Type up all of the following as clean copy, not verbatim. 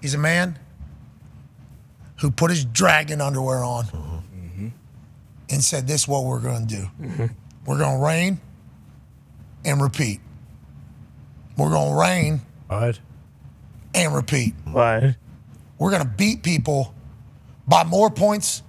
He's a man who put his dragon underwear on and said, this is what we're going to do. We're going to reign and repeat. We're going to reign and repeat. What? We're going to beat people by more points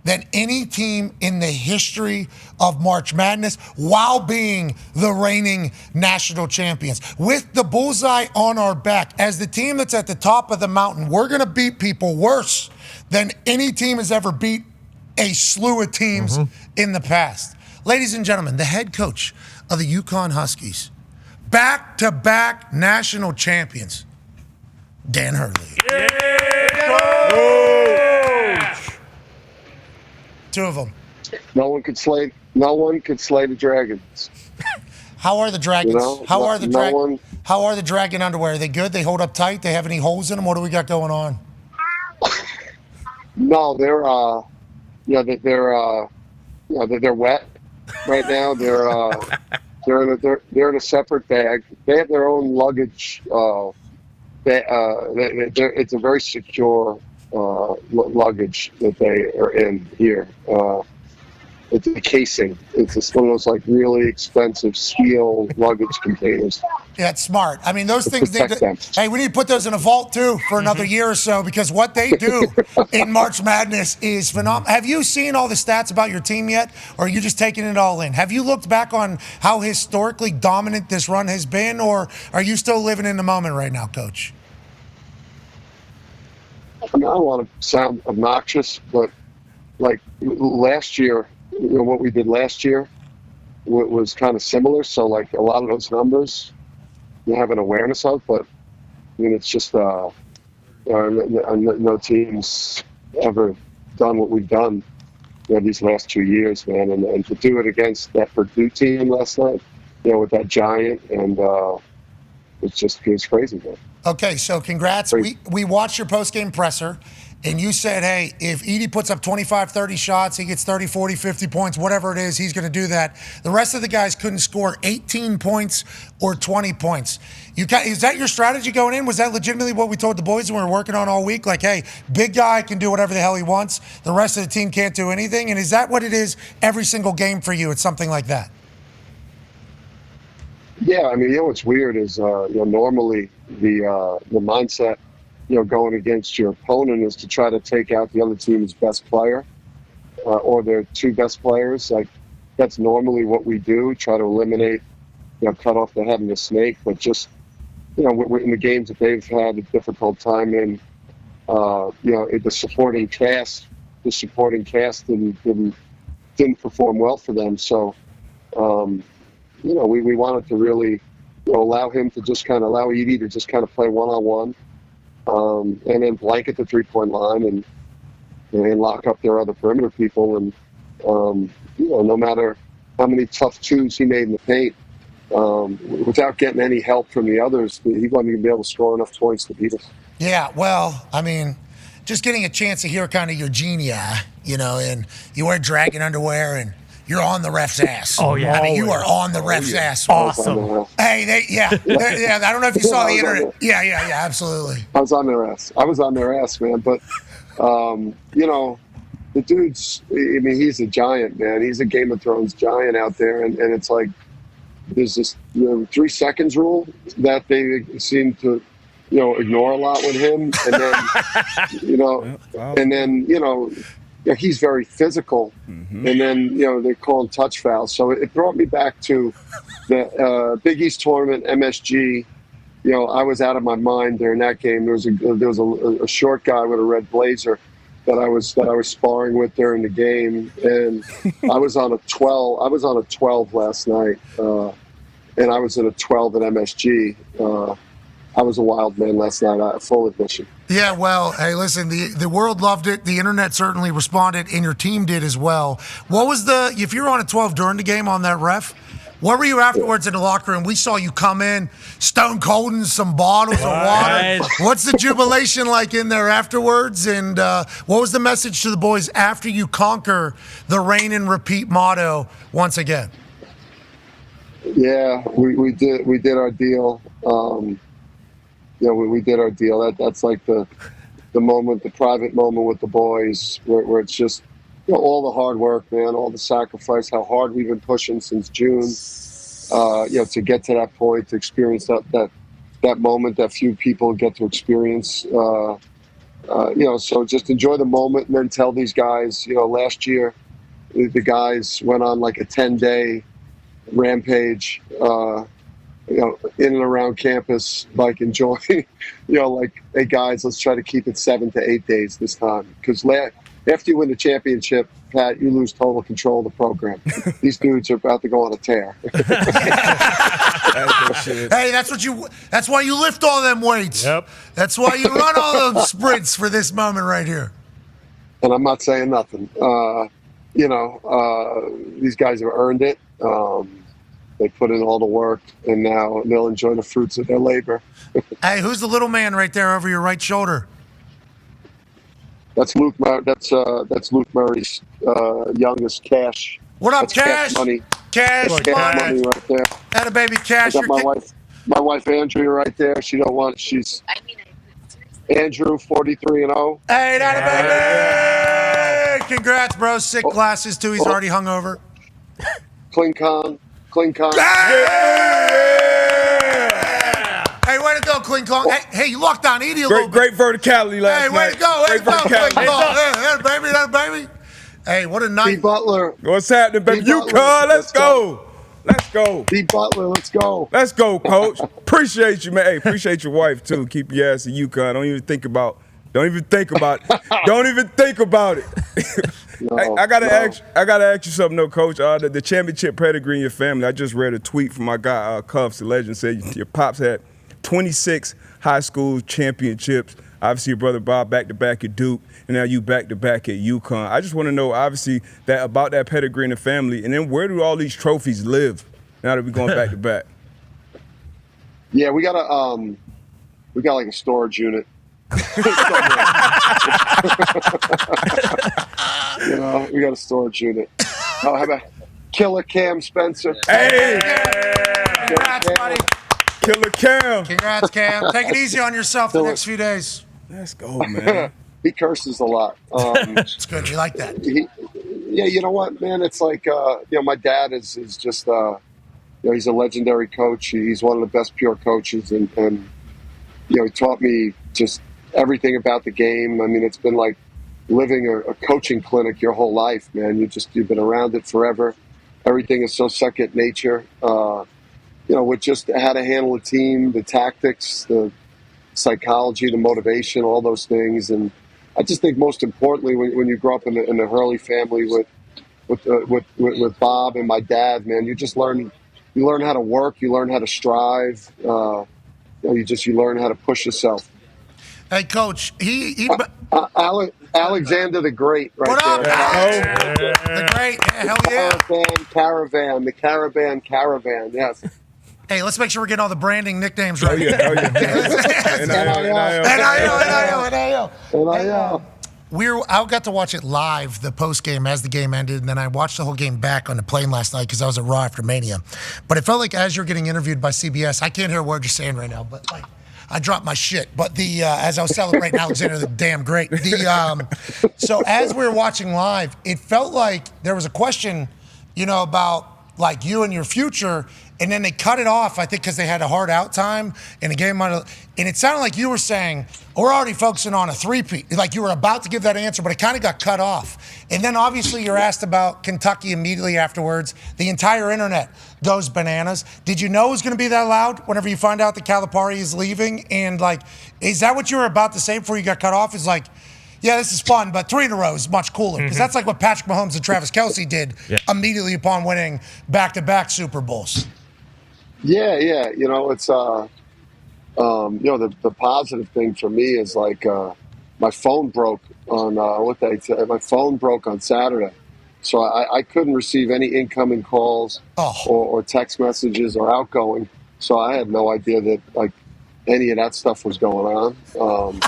than any team in the history of March Madness while being the reigning national champions. With the bullseye on our back, as the team that's at the top of the mountain, we're going to beat people worse than any team has ever beat a slew of teams in the past. Ladies and gentlemen, the head coach of the UConn Huskies, back-to-back national champions, Dan Hurley. Two of them. No one could slay the dragons. How are the dragons? You know, how are the dragon underwear? Are they good? They hold up tight? They have any holes in them? What do we got going on? No, they're wet right now. They're in a separate bag. They have their own luggage. It's a very secure luggage that they are in here. It's a casing. It's one of those like really expensive steel luggage containers. Yeah, it's smart. I mean, those things. Hey, we need to put those in a vault too for another year or so because what they do in March Madness is phenomenal. Have you seen all the stats about your team yet, or are you just taking it all in? Have you looked back on how historically dominant this run has been, or are you still living in the moment right now, Coach? I mean, I don't want to sound obnoxious, but like last year, what we did last year was kind of similar. So like a lot of those numbers you have an awareness of, but I mean, it's just no team's ever done what we've done these last 2 years, man. And to do it against that Purdue team last night, with that giant, and it's crazy, man. Okay, so congrats. We watched your post-game presser, and you said, hey, if Edey puts up 25, 30 shots, he gets 30, 40, 50 points, whatever it is, he's going to do that. The rest of the guys couldn't score 18 points or 20 points. Is that your strategy going in? Was that legitimately what we told the boys when we were working on all week? Like, hey, big guy can do whatever the hell he wants. The rest of the team can't do anything. And is that what it is every single game for you? It's something like that? Yeah, I mean, what's weird is, normally the mindset, going against your opponent is to try to take out the other team's best player or their two best players. Like, that's normally what we do, try to eliminate, cut off the head of the snake. But just, in the games that they've had a difficult time in, the supporting cast didn't perform well for them. So, we wanted to really allow him to just allow Edey to just play one-on-one, and then blanket the three-point line and lock up their other perimeter people. And, no matter how many tough twos he made in the paint, without getting any help from the others, he wasn't going to be able to score enough points to beat us. Yeah, well, I mean, just getting a chance to hear kind of your genie, and you wear dragon underwear and you're on the ref's ass. Oh, yeah. I mean, you are on the ref's ass. Awesome. Hey, I don't know if you saw the internet. Yeah, absolutely. I was on their ass, man. But, the dude's, I mean, he's a giant, man. He's a Game of Thrones giant out there. And it's like, there's this 3 seconds rule that they seem to, ignore a lot with him. And then, he's very physical, and then they call him touch fouls. So it brought me back to the Big East tournament, MSG. I was out of my mind during that game. There was a short guy with a red blazer that I was sparring with during the game, and I was on a 12. I was on a 12 last night, and I was in a 12 at MSG. I was a wild man last night, full admission. Yeah, well, hey, listen, the world loved it. The internet certainly responded, and your team did as well. What was if you were on a 12 during the game on that ref, what were you afterwards in the locker room? We saw you come in, stone colding some bottles of water. What's the jubilation like in there afterwards? And what was the message to the boys after you conquer the reign and repeat motto once again? Yeah, we did our deal. we did our deal. That's like the moment, the private moment with the boys, where it's just all the hard work, man, all the sacrifice, how hard we've been pushing since June. To get to that point, to experience that moment that few people get to experience. So just enjoy the moment, and then tell these guys. Last year, the guys went on like a 10-day rampage. In and around campus, like enjoying, like, hey guys, let's try to keep it 7 to 8 days this time. Because after you win the championship, Pat, you lose total control of the program. These dudes are about to go on a tear. Hey, that's why you lift all them weights. Yep. That's why you run all those sprints for this moment right here. And I'm not saying nothing. These guys have earned it. They put in all the work, and now they'll enjoy the fruits of their labor. Hey, who's the little man right there over your right shoulder? That's Luke. That's Luke Murray's youngest, Cash. What up, That's Cash? Money. Cash Money right there. Atta baby, Cash. I got my wife Andrea right there. She don't want. She's Andrew, 43-0. Hey, atta baby! Congrats, bro. Sick glasses too. He's already hungover. Clean con. Hey, way to go, Clean Kong. Hey, you locked on Edie a little bit. Great verticality last night. Hey, way to go. Way to go, Clean Kong. Hey, baby. Hey, what a night. D. Butler. What's happening, baby? UConn, let's go. Let's go. D. Butler, let's go. Let's go, Coach. Appreciate you, man. Hey, appreciate your wife, too. Keep your ass in UConn. Don't even think about it. No, I gotta ask you something, though, Coach. The championship pedigree in your family. I just read a tweet from my guy, Cuffs, the legend, said your pops had 26 high school championships. Obviously, your brother Bob back-to-back at Duke, and now you back-to-back at UConn. I just want to know, obviously, about that pedigree in the family, and then where do all these trophies live now that we're going back-to-back? Yeah, we got like a storage unit. We got a storage unit. Oh, how about Killer Cam Spencer? Hey! Congrats, buddy. Killer Cam. Congrats, Cam. Take it easy on yourself the next few days. Let's go, man. He curses a lot. It's good. You like that. You know what, man? It's like, my dad is just, he's a legendary coach. He's one of the best pure coaches, and he taught me just everything about the game. I mean, it's been like living a coaching clinic your whole life, man. You've been around it forever. Everything is so second nature. With just how to handle a team, the tactics, the psychology, the motivation, all those things. And I just think most importantly, when you grow up in the Hurley family with Bob and my dad, man, you learn how to work, you learn how to strive, you learn how to push yourself. Hey, Coach, Alexander the Great, right what up, there. Alex? The Great, yeah, hell yeah. The Caravan, yes. Hey, let's make sure we're getting all the branding nicknames right. NIL. I got to watch it live, the post game, as the game ended, and then I watched the whole game back on the plane last night because I was at Raw after Mania. But it felt like as you're getting interviewed by CBS, I can't hear a word you're saying right now, but like I dropped my shit. But as I was celebrating Alexander the damn great, so as we were watching live, it felt like there was a question, about like you and your future. And then they cut it off, I think, because they had a hard out time and the game and it sounded like you were saying, we're already focusing on a three-peat. Like you were about to give that answer, but it kind of got cut off. And then obviously you're asked about Kentucky immediately afterwards. The entire internet goes bananas. Did you know it was going to be that loud whenever you find out that Calipari is leaving? And like, is that what you were about to say before you got cut off? Is like, yeah, this is fun, but 3 in a row is much cooler. Because that's like what Patrick Mahomes and Travis Kelce did immediately upon winning back-to-back Super Bowls. Yeah. It's the positive thing for me is like my phone broke on my phone broke on Saturday, so I couldn't receive any incoming calls or text messages or outgoing. So I had no idea that like any of that stuff was going on.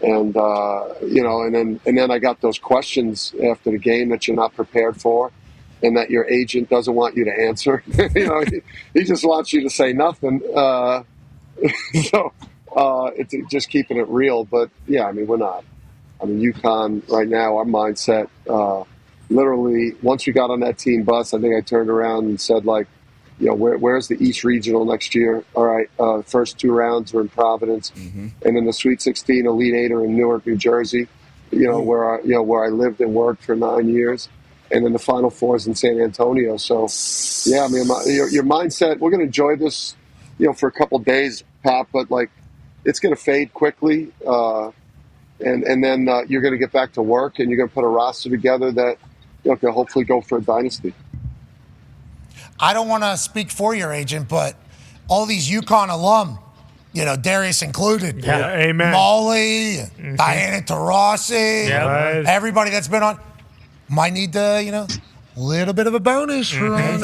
And then I got those questions after the game that you're not prepared for. And that your agent doesn't want you to answer. He just wants you to say nothing. So it's just keeping it real. But yeah, I mean, we're not. I mean, UConn right now, our mindset. Literally, once we got on that team bus, I think I turned around and said, like, where's the East Regional next year? All right, first 2 rounds were in Providence, and then the Sweet 16, Elite Eight are in Newark, New Jersey. Where I lived and worked for 9 years, and then the Final Four is in San Antonio. So, yeah, I mean, your mindset. We're going to enjoy this, for a couple of days, Pat, but like, it's going to fade quickly, and then you're going to get back to work, and you're going to put a roster together that can hopefully go for a dynasty. I don't want to speak for your agent, but all these UConn alum, Darius included, amen. Molly, Diana Taurasi, everybody that's been on, might need to, little bit of a bonus for yeah.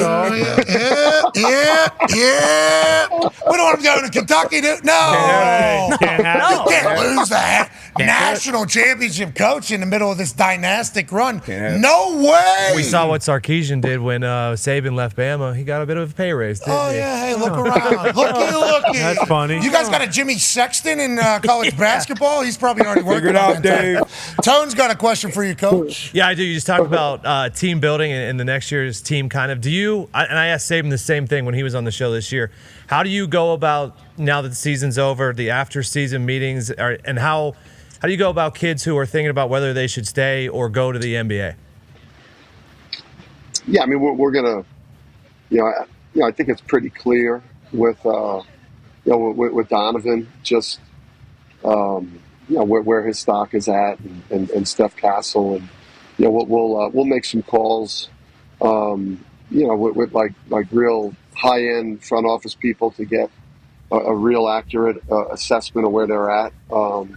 We don't want to go to Kentucky, dude. No. You can't lose that. National championship coach in the middle of this dynastic run. No way. We saw what Sarkisian did when Saban left Bama. He got a bit of a pay raise, didn't he? Hey, look around. Looky. That's funny. You guys got a Jimmy Sexton in college basketball? He's probably already working Figure it out, Dave. Tone's got a question for you, Coach. Yeah, I do. You just talked about team building and the next year's team kind of. And I asked Saban the same thing when he was on the show this year. How do you go about, now that the season's over, the after-season meetings, and how do you go about kids who are thinking about whether they should stay or go to the NBA? Yeah, I mean, we're going to, I think it's pretty clear with Donovan, just, where his stock is at, and Steph Castle, and, we'll make some calls, with like real high-end front office people to get a real accurate assessment of where they're at. So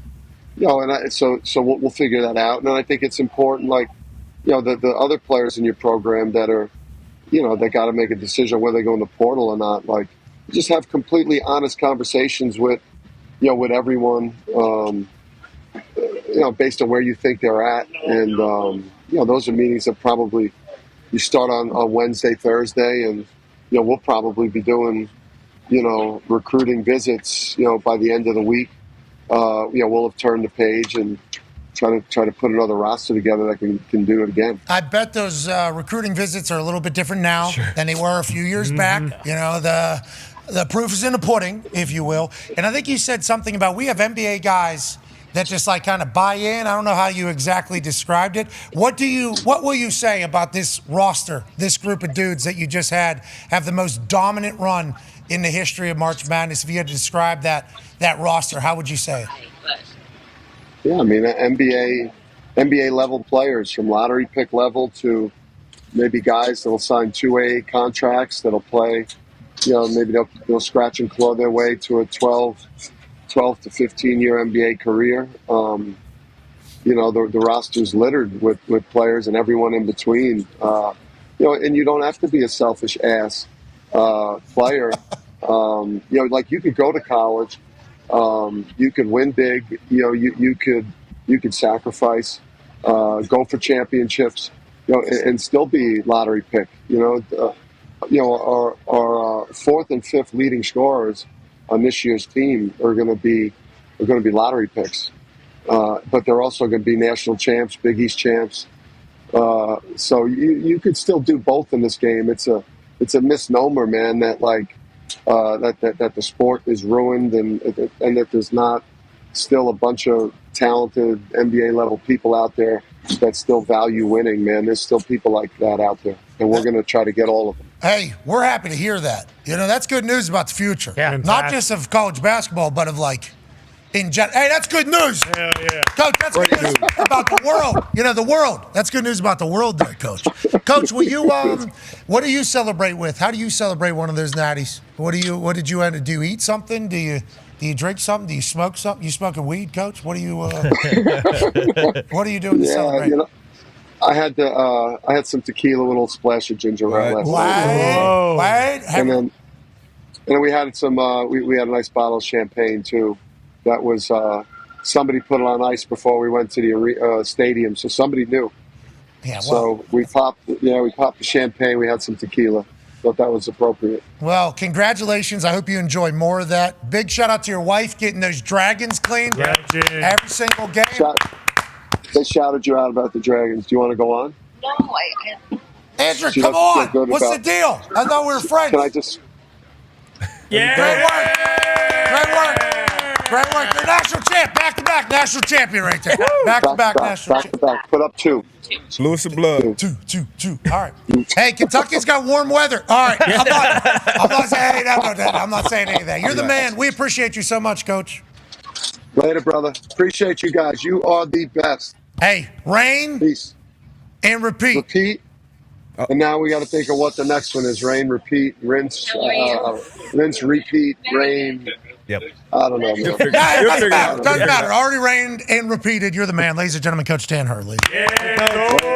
we'll figure that out. And I think it's important, like, the other players in your program that are, they got to make a decision whether they go in the portal or not. Like, just have completely honest conversations with everyone, based on where you think they're at. And, those are meetings that probably you start on Wednesday, Thursday, and, we'll probably be doing, recruiting visits, by the end of the week. We'll have turned the page and try to put another roster together that can do it again. I bet those recruiting visits are a little bit different now than they were a few years back. The proof is in the pudding, if you will. And I think you said something about we have NBA guys that just like kind of buy in. I don't know how you exactly described it. What will you say about this roster, this group of dudes that you just had have the most dominant run in the history of March Madness? If you had to describe that roster, how would you say it? Yeah, I mean, NBA level players, from lottery pick level to maybe guys that'll sign 2A contracts that'll play, maybe they'll scratch and claw their way to a 12 to 15 year NBA career. The roster's littered with players and everyone in between. And you don't have to be a selfish ass player. Like, you could go to college, you could win big, you could sacrifice, go for championships, and still be lottery pick. Our fourth and fifth leading scorers on this year's team are going to be lottery picks, but they're also going to be national champs, Big East champs. So you could still do both in this game. It's a misnomer, man, that that the sport is ruined and that there's not still a bunch of talented NBA level people out there that still value winning, man. There's still people like that out there, and we're going to try to get all of them. Hey, we're happy to hear that. That's good news about the future. Yeah, not just of college basketball, but of in general. Hey, that's good news. Hell yeah. Coach, that's good news about the world. The world. That's good news about the world there, Coach. Coach, will you what do you celebrate with? How do you celebrate one of those natties? What did you end to do? You eat something? Do you drink something? Do you smoke something? You smoking weed, Coach? What are you what are you doing to celebrate? I had some tequila with a little splash of ginger ale last night. And then we had some we had a nice bottle of champagne too. That was somebody put it on ice before we went to the stadium, so somebody knew. Yeah. So we popped the champagne. We had some tequila. thought that was appropriate. Well, congratulations. I hope you enjoy more of that. Big shout out to your wife getting those dragons cleaned every single game. They shouted you out about the Dragons. Do you want to go on? No, Andrew, She come doesn't feel on. good What's about- the deal? I thought we were friends. Can I just? Great work. Great work. Great work. You're national champ. Back-to-back national champion right there. Back-to-back national champ. Back. Put up 2. Lewis of blood. Two. All right. Hey, Kentucky's got warm weather. All right. I'm not saying I'm not saying anything. You're the man. We appreciate you so much, Coach. Later, brother. Appreciate you guys. You are the best. Hey, rain Peace. and repeat. Repeat. And now we got to think of what the next one is. Rain, repeat, rinse, rinse, repeat, rain. Yep. I don't know. Man. It doesn't matter. Already rained and repeated. You're the man. Ladies and gentlemen, Coach Dan Hurley. Yeah.